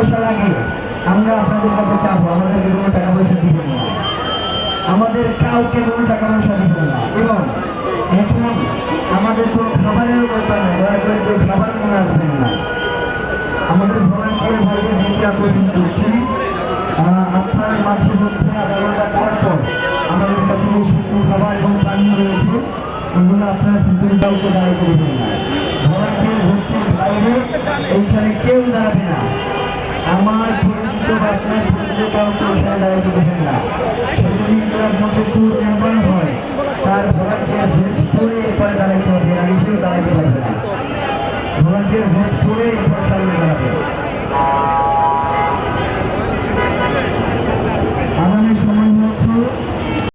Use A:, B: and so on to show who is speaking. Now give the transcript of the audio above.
A: পয়সা লাগে আমরা আপনাদের কাছে চাবো, আমাদেরকে কোনো টাকা পয়সা দিবেন না, আমাদের কাউকে কোনো টাকা পয়সা দিবেন না। এবং এখন আমাদের কোনো খাবারের ব্যাপার নেই, দয়া করে কেউ খাবার মনে আসবেন না। আমাদের ভলান্টিয়ার ভাইদের দৃষ্টি আকর্ষণ করছি, আপনার মাঝে মধ্যে আধা ঘন্টা পর আমাদের কাছে যে শুকনো খাবার এবং পানীয় রয়েছে এগুলো আপনার ভিতরে কাউকে দাঁড়িয়ে করবেন না। ভলান্টিয়ার গোষ্ঠীর বাইরে এইখানে কেউ দাঁড়াবে না, আমার পরিচিত বা আপনার পরিচিত কাউকে এখানে দাঁড়াতে দেবেন না। সেদিন ক্লাব মধ্যে ট্যুর মেম্বার হয় তার ভলান্টিয়ার ভেজ করে এরপরে দাঁড়াইতে হবে, আর সেও দাঁড়াইতে পারবে না। ভলান্টিয়ার ভেজ করে এরপর সামনে দাঁড়াবে।